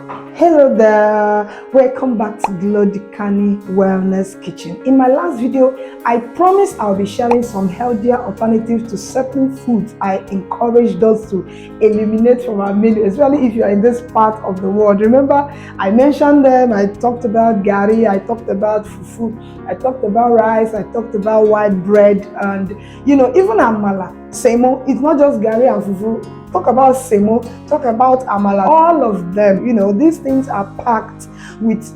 Hello there, welcome back to Glodicani Wellness Kitchen. In my last video, I promised I'll be sharing some healthier alternatives to certain foods I encourage us to eliminate from our menu, especially if you are in this part of the world. Remember, I mentioned them. I talked about Garri, I talked about Fufu, I talked about rice, I talked about white bread, and even Amala. Same, it's not just Garri and Fufu. Talk about semo, talk about Amala, all of them. These things are packed with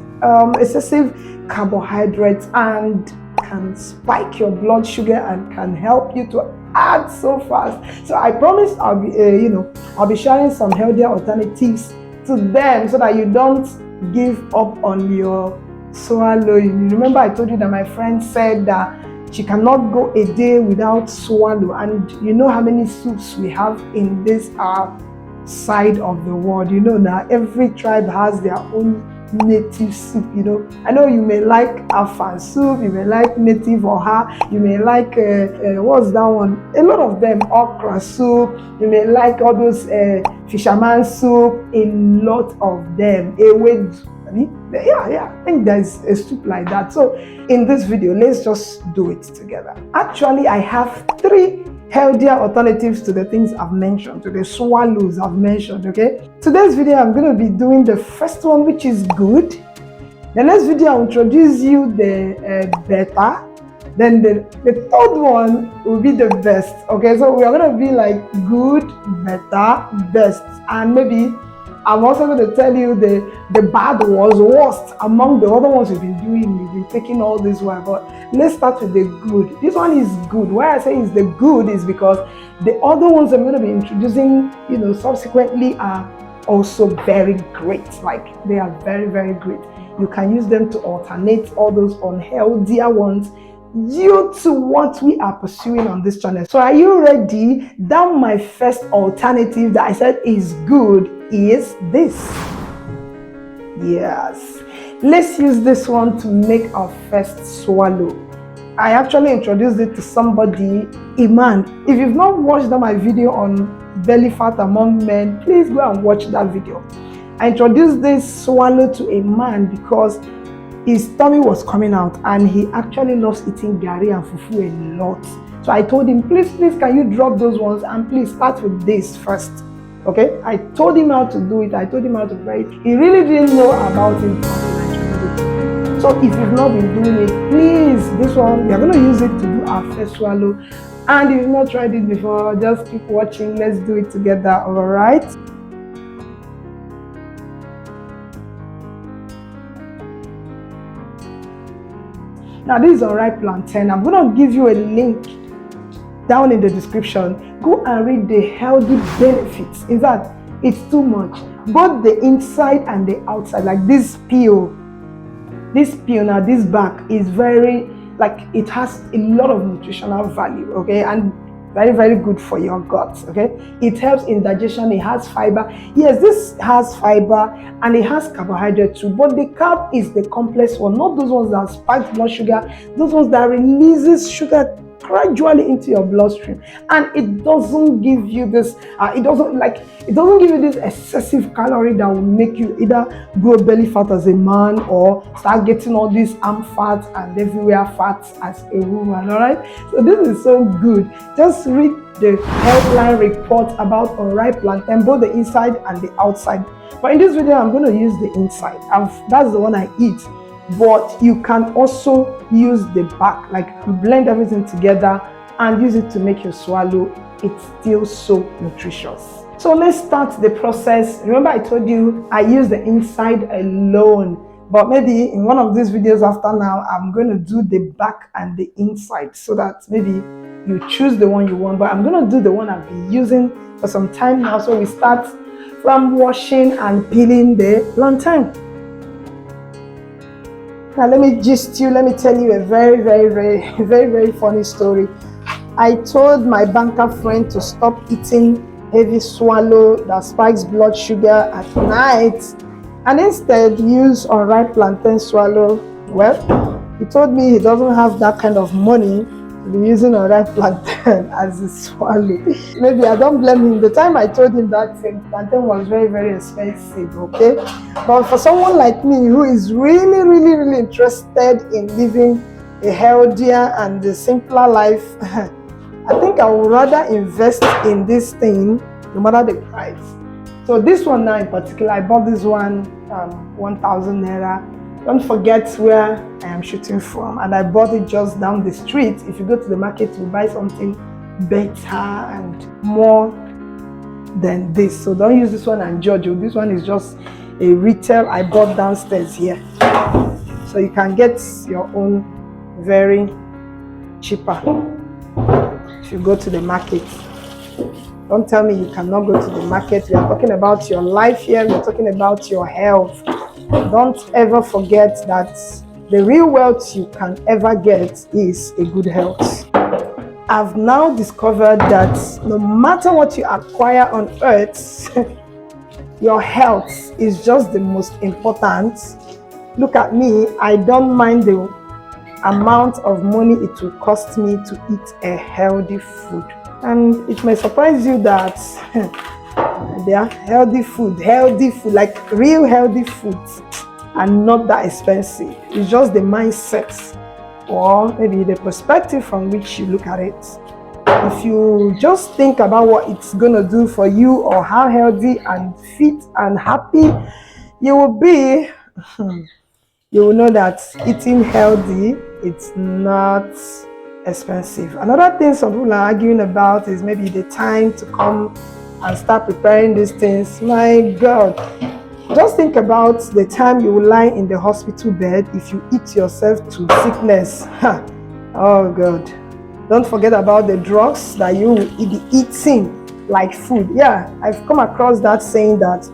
excessive carbohydrates and can spike your blood sugar and can help you to add so fast. So I promise I'll be sharing some healthier alternatives to them so that you don't give up on your swallowing. Remember, I told you that my friend said that she cannot go a day without swallow, and you know how many soups we have in this side of the world. Now every tribe has their own native soup. I know you may like Afan soup, you may like native oha, you may like what's that one? A lot of them, okra soup. You may like all those fisherman soup. A lot of them. I think there's a soup like that. So in this video, let's just do it together. Actually, I have 3 healthier alternatives to the things I've mentioned, to the swallows I've mentioned, okay? Today's video, I'm going to be doing the first one, which is good. The next video, I'll introduce you the better. Then the third one will be the best, okay? So we are going to be like good, better, best, and maybe I'm also going to tell you the bad was worst among the other ones we've been doing. We've been taking all this while, but let's start with the good. This one is good. Why I say it's the good is because the other ones I'm going to be introducing, subsequently are also very great. Like, they are very, very great. You can use them to alternate all those unhealthier ones due to what we are pursuing on this channel. So are you ready? Down my first alternative that I said is good is this. Yes, let's use this one to make our first swallow. I actually introduced it to somebody, a man. If you've not watched my video on belly fat among men, please go and watch that video. I introduced this swallow to a man because his tummy was coming out and he actually loves eating Garri and Fufu a lot. So I told him, please, can you drop those ones and please start with this first. Okay? I told him how to do it. I told him how to try it. He really didn't know about it. So if you've not been doing it, please, this one, we are going to use it to do our first swallow. And if you've not tried it before, just keep watching. Let's do it together, all right? Now this is Unripe Plantain. I'm going to give you a link down in the description. Go and read the healthy benefits. In fact, it's too much. Both the inside and the outside, like this peel now, this back is very, it has a lot of nutritional value, okay? And very, very good for your guts, okay? It helps in digestion, it has fiber. Yes, this has fiber and it has carbohydrate too, but the carb is the complex one, not those ones that spike blood sugar, those ones that releases sugar gradually into your bloodstream, and it doesn't give you this it doesn't give you this excessive calorie that will make you either grow belly fat as a man or start getting all these arm fats and everywhere fats as a woman. All right, so this is so good. Just read the healthline report about Unripe Plantain, both the inside and the outside, but in this video I'm going to use the inside. That's the one I eat, but you can also use the back, blend everything together and use it to make your swallow. It's still so nutritious. So let's start the process. Remember I told you I use the inside alone, but maybe in one of these videos after now I'm going to do the back and the inside so that maybe you choose the one you want, but I'm going to do the one I've been using for some time now. So we start from washing and peeling the plantain. Now let me tell you a very, very, very, very, very funny story. I told my banker friend to stop eating heavy swallow that spikes blood sugar at night and instead use Unripe Plantain Swallow. Well, he told me he doesn't have that kind of money to be using unripe plantain as a swallow. Maybe I don't blame him. The time I told him that thing, plantain was very, very expensive, okay? But for someone like me who is really, really, really interested in living a healthier and a simpler life, I think I would rather invest in this thing no matter the price. So this one now in particular, I bought this one 1,000 naira. Don't forget where I am shooting from, and I bought it just down the street. If you go to the market, you buy something better and more than this. So don't use this one and judge you. This one is just a retail I bought downstairs here. So you can get your own very cheaper if you go to the market. Don't tell me you cannot go to the market. We are talking about your life here. We are talking about your health. Don't ever forget that the real wealth you can ever get is a good health. I've now discovered that no matter what you acquire on earth, your health is just the most important. Look at me, I don't mind the amount of money it will cost me to eat a healthy food. And it may surprise you that they are healthy food, like real healthy foods, and not that expensive. It's just the mindset or maybe the perspective from which you look at it. If you just think about what it's gonna do for you or how healthy and fit and happy you will be, you will know that eating healthy, it's not expensive. Another thing some people are arguing about is maybe the time to come and start preparing these things. My God, just think about the time you will lie in the hospital bed if you eat yourself to sickness. Oh God. Don't forget about the drugs that you will be eating like food. Yeah, I've come across that saying that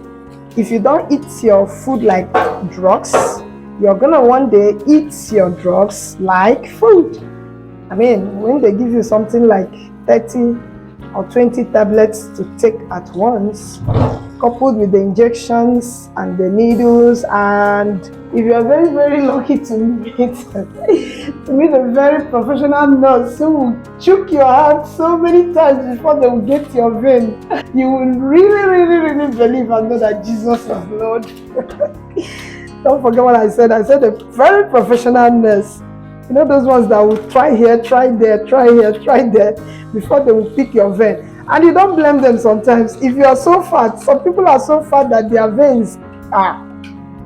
if you don't eat your food like drugs, you're gonna one day eat your drugs like food. I mean, when they give you something like 30 or 20 tablets to take at once, coupled with the injections and the needles, and if you are very, very lucky to meet a very professional nurse who will choke your heart so many times before they will get your vein, you will really, really, really believe and know that Jesus is Lord. Don't forget what I said. I said a very professional nurse. You know those ones that will try here, try there, try here, try there, before they will pick your vein. And you don't blame them sometimes. If you are so fat, some people are so fat that their veins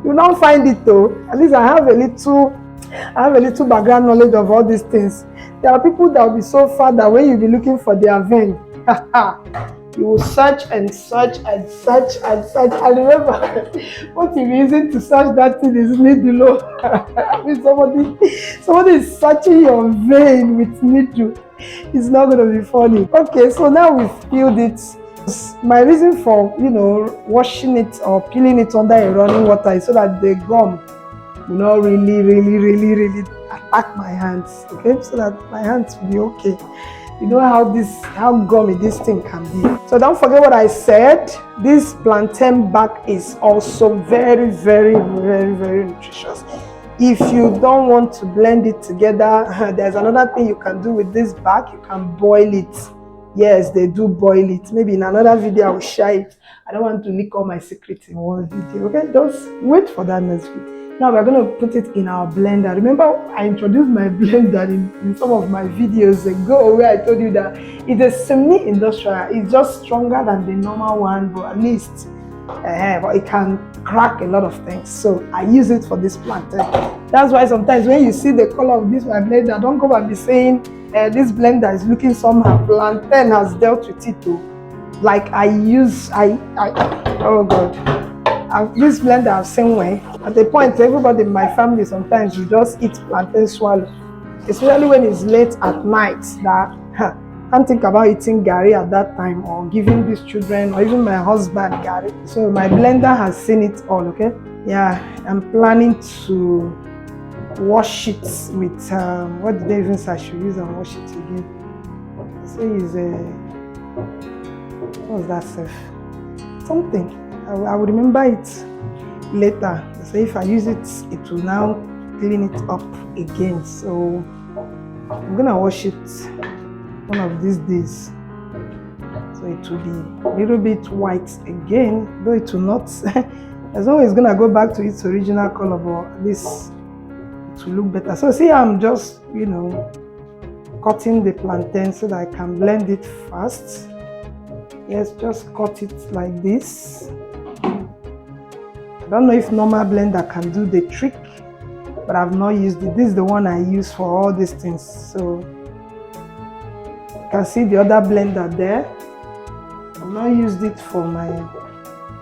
you don't find it though. At least I have a little background knowledge of all these things. There are people that will be so fat that when you be looking for their vein, you will search and search and search and search. I remember what you're using to search that thing is needle. I mean, somebody is searching your vein with needle. It's not going to be funny. Okay, so now we've peeled it. My reason for, washing it or peeling it under a running water is so that the gum will not really attack my hands. Okay, so that my hands will be okay. You know how gummy this thing can be. So don't forget what I said. This plantain back is also very, very, very, very nutritious. If you don't want to blend it together, there's another thing you can do with this back. You can boil it. Yes, they do boil it. Maybe in another video I will share it. I don't want to leak all my secrets in one video. Okay, just wait for that next video. Now we're going to put it in our blender. Remember, I introduced my blender in some of my videos ago where I told you that it's a semi-industrial. It's just stronger than the normal one, but at least but it can crack a lot of things. So I use it for this plantain. That's why sometimes when you see the color of this my blender, don't go and be saying this blender is looking somehow. Plantain has dealt with it too. Like oh God. This blender I've seen way. At the point, everybody in my family sometimes you just eat plantain swallow. Especially when it's late at night that can't think about eating garri at that time or giving these children or even my husband garri. So my blender has seen it all, okay? Yeah, I'm planning to wash it with what did they even say I should use and wash it again? So is what's that stuff? Something. I will remember it later. So if I use it, it will now clean it up again. So I'm gonna wash it one of these days, so it will be a little bit white again, though it will not. It's always gonna go back to its original color, but at least it will look better. So see, I'm just, you know, cutting the plantain so that I can blend it fast. Yes, just cut it like this. I don't know if normal blender can do the trick, but I've not used it. This is the one I use for all these things. So you can see the other blender there. I've not used it for my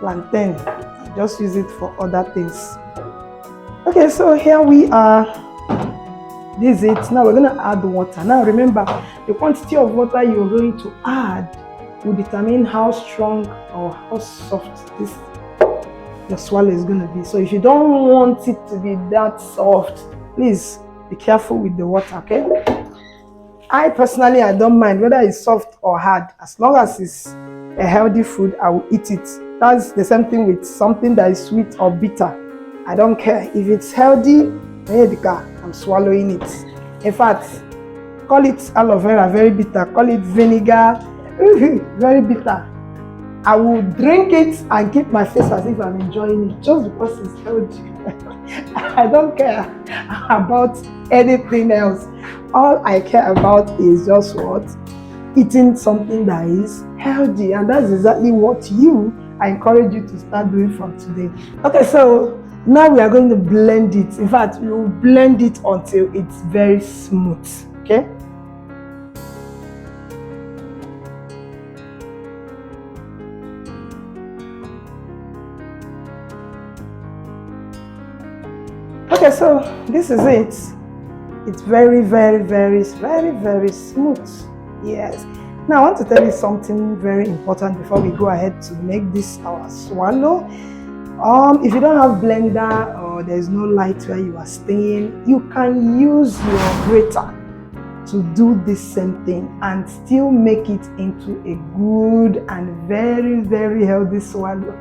plantain. I just use it for other things. Okay, so here we are. This is it. Now we're going to add water. Now remember, the quantity of water you're going to add will determine how strong or how soft your swallow is going to be. So if you don't want it to be that soft, please be careful with the water, okay? I personally, I don't mind whether it's soft or hard. As long as it's a healthy food, I will eat it. That's the same thing with something that is sweet or bitter. I don't care. If it's healthy, I'm swallowing it. In fact, call it aloe vera, very bitter. Call it vinegar, very bitter. I will drink it and keep my face as if I'm enjoying it just because it's healthy. I don't care about anything else. All I care about is just what? Eating something that is healthy. And that's exactly what I encourage you to start doing from today. Okay, so now we are going to blend it. In fact, we will blend it until it's very smooth. Okay? Okay, so this is it. It's very, very, very, very, very smooth. Yes. Now I want to tell you something very important before we go ahead to make this our swallow. If you don't have blender or there's no light where you are staying, you can use your grater to do this same thing and still make it into a good and very, very healthy swallow.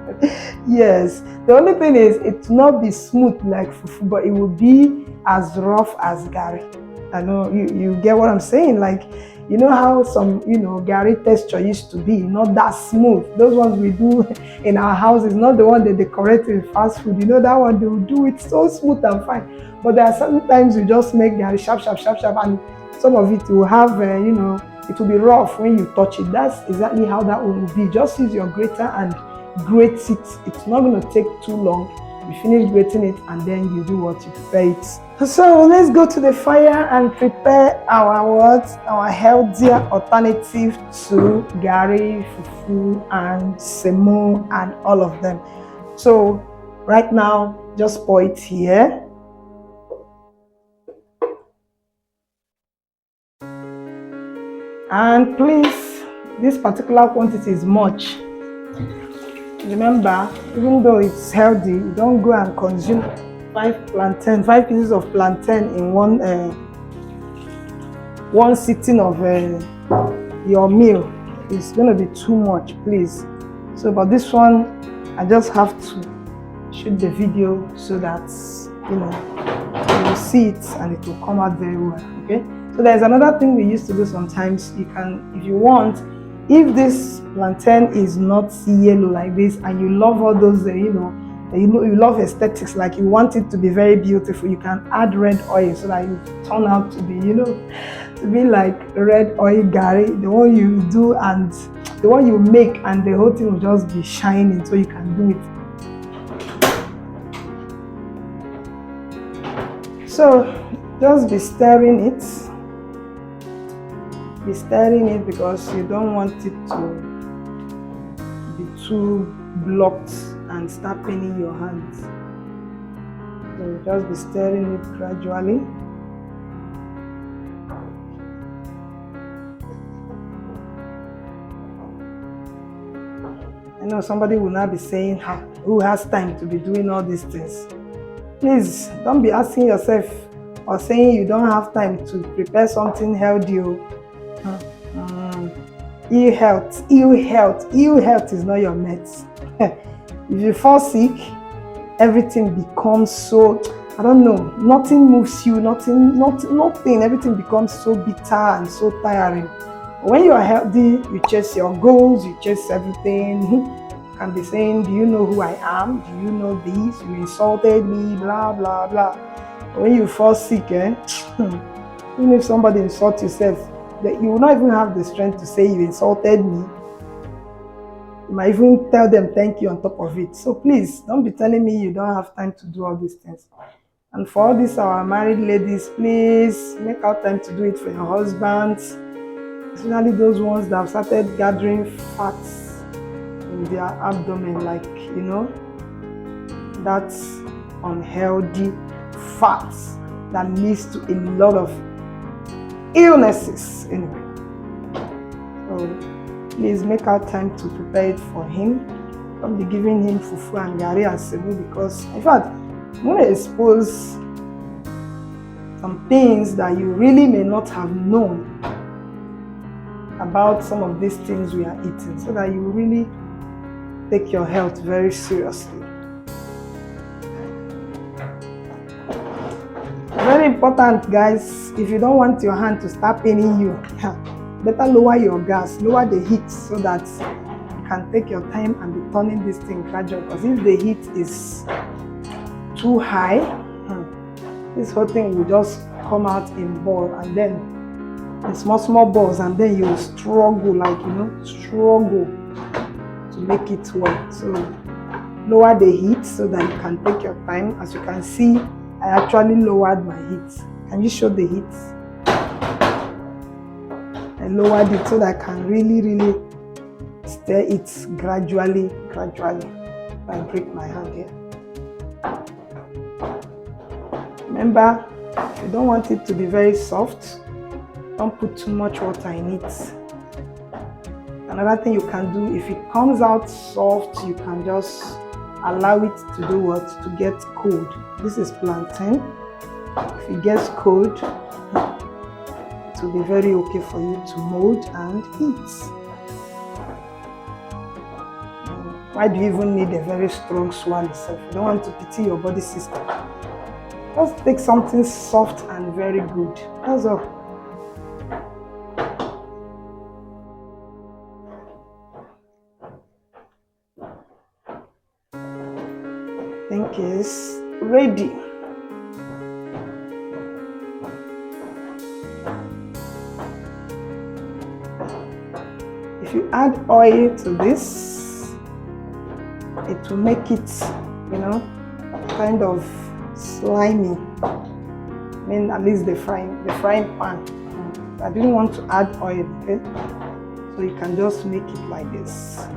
Yes, the only thing is it will not be smooth like fufu, but it will be as rough as garri. I know you get what I'm saying. Like, you know how some, garri texture used to be, not that smooth. Those ones we do in our houses, not the one they decorate in fast food. You know that one, they will do it so smooth and fine. But there are sometimes you just make garri sharp, sharp, sharp, sharp, and some of it will have, it will be rough when you touch it. That's exactly how that one will be. Just use your grater and grate it. It's not going to take too long. You finish grating it and then you do what you prepare it. So let's go to the fire and prepare our healthier alternative to garri, fufu, and semo, and all of them. So right now, just pour it here. And please, this particular quantity is much. Remember, even though it's healthy, you don't go and consume 5 pieces of plantain in one sitting of your meal. It's going to be too much, please. So, but this one, I just have to shoot the video so that, you will see it and it will come out very well, okay? So there's another thing we used to do sometimes. You can, if you want, if this plantain is not yellow like this and you love all those, you love aesthetics, like you want it to be very beautiful, you can add red oil so that it turn out to be, to be like red oil garri, the one you do and the one you make, and the whole thing will just be shining, so you can do it. So just be stirring it. Be stirring it because you don't want it to be too blocked and start paining your hands. So just be stirring it gradually. I know somebody will now be saying, who has time to be doing all these things? Please don't be asking yourself or saying you don't have time to prepare something healthy. Ill health is not your mate. If you fall sick, everything becomes so, I don't know, nothing moves you, nothing, everything becomes so bitter and so tiring. When you are healthy, you chase your goals, you chase everything. You can be saying, do you know who I am? Do you know this? You insulted me, blah, blah, blah. When you fall sick, even if somebody insults yourself, that you will not even have the strength to say you insulted me. You might even tell them thank you on top of it. So please, don't be telling me you don't have time to do all these things. And for all these our married ladies, please make out time to do it for your husbands, especially those ones that have started gathering fats in their abdomen, like, you know, that's unhealthy fats that leads to a lot of illnesses anyway. So please make out time to prepare it for him. Don't be giving him fufu and garri and sebu, because in fact I'm going to expose some things that you really may not have known about some of these things we are eating, so that you really take your health very seriously. Very important, guys. If you don't want your hand to start paining you, better lower your gas, lower the heat, so that you can take your time and be turning this thing gradually. Because if the heat is too high, this whole thing will just come out in ball, and then in small balls, and then you struggle, like, you know, struggle to make it work. So lower the heat so that you can take your time. As you can see, I actually lowered my heat. Can you show the heat? I lowered it so that I can really stir it gradually. I break my hand here. Remember, if you don't want it to be very soft, don't put too much water in it. Another thing you can do, if it comes out soft, you can just allow it to do what? To get cold. This is plantain. If it gets cold, it will be very okay for you to mold and eat. Why do you even need a very strong swallow? If you don't want to pity your body system, just take something soft and very good. That's all. I think it's ready. If you add oil to this, it will make it, you know, kind of slimy. I mean, at least the frying pan. I didn't want to add oil, okay? So you can just make it like this.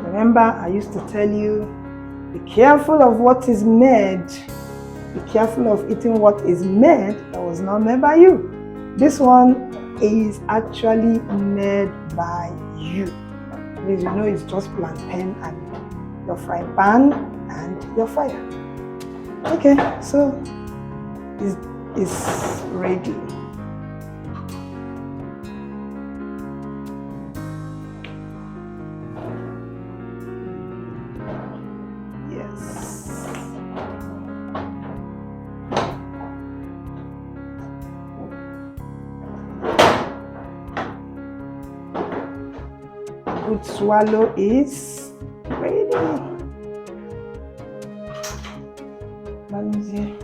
Remember, I used to tell you, be careful of what is made. Be careful of eating what is made that was not made by you. This one is actually made by you. Because you know it's just plantain and your frying pan and your fire. Okay, so it's ready. Good swallow is ready. Let me see.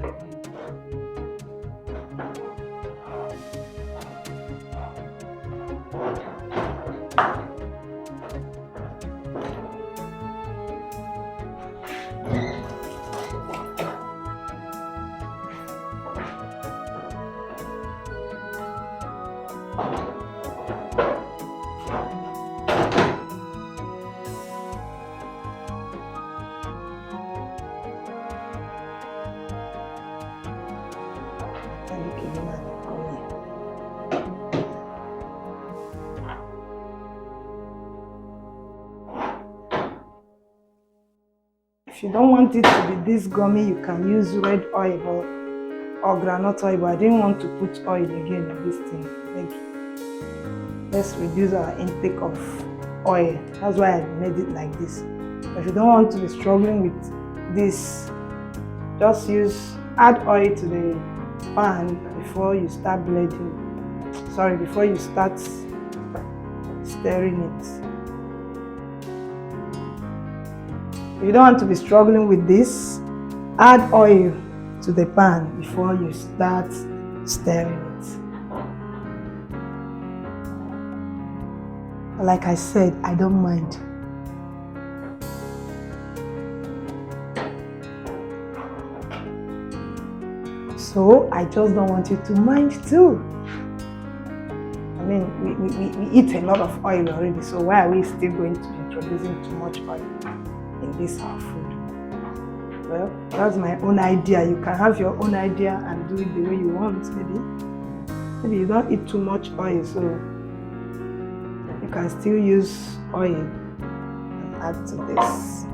If you don't want it to be this gummy, you can use red oil or groundnut oil, but I didn't want to put oil again in this thing. Thank you. let's reduce our intake of oil. That's why I made it like this. If you don't want to be struggling with this, just add oil to the pan before you start blending. Sorry, before you start stirring it. If you don't want to be struggling with this, add oil to the pan before you start stirring it. Like I said, I don't mind. So I just don't want you to mind too. I mean, we eat a lot of oil already, so why are we still going to be introducing too much oil in this our food? Well, that's my own idea. You can have your own idea and do it the way you want, maybe you don't eat too much oil, so you can still use oil and add to this.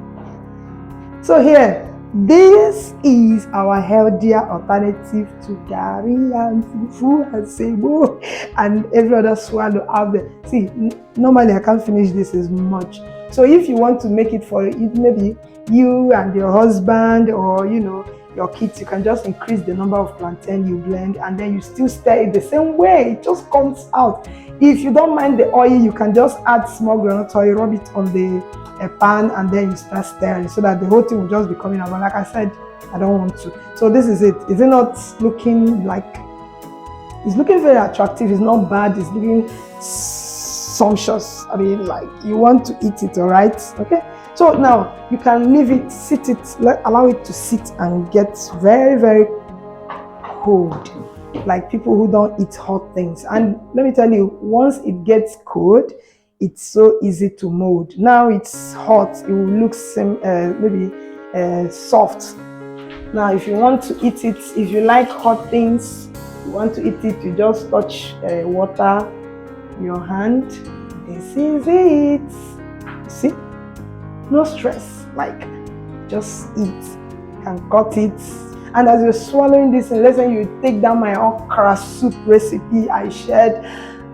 So here, this is our healthier alternative to garri and fufu and sebo and every other swallow out there. See, normally I can't finish this as much. So if you want to make it for maybe you and your husband or your kids, you can just increase the number of plantain you blend and then you still stir it the same way. It just comes out. If you don't mind the oil, you can just add small groundnut oil, rub it on the pan and then you start stirring so that the whole thing will just be coming out. But like I said, I don't want to. So this is it. Is it not looking like, it's looking very attractive, it's not bad, it's looking sumptuous. I mean, like you want to eat it, all right? Okay. So now you can leave it, allow it to sit and get very, very cold, like people who don't eat hot things. And let me tell you, once it gets cold, it's so easy to mold. Now it's hot, it will look maybe soft. Now if you want to eat it, if you like hot things, you want to eat it, you just touch water, your hand. This is it. See? No stress, like just eat. You can cut it. And as you're swallowing this, and let's say you take down my okra soup recipe I shared.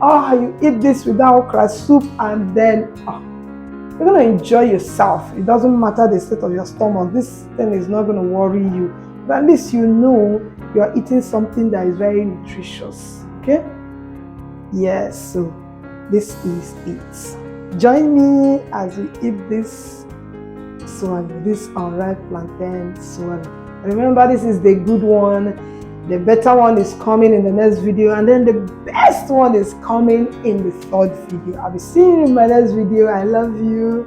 You eat this with that okra soup and then you're going to enjoy yourself. It doesn't matter the state of your stomach. This thing is not going to worry you. But at least you know you're eating something that is very nutritious. Okay? Yes, so this is it. Join me as we eat this swallow, this unripe plantain swallow. Remember, this is the good one. The better one is coming in the next video, and then the best one is coming in the third video. I'll be seeing you in my next video. I love you.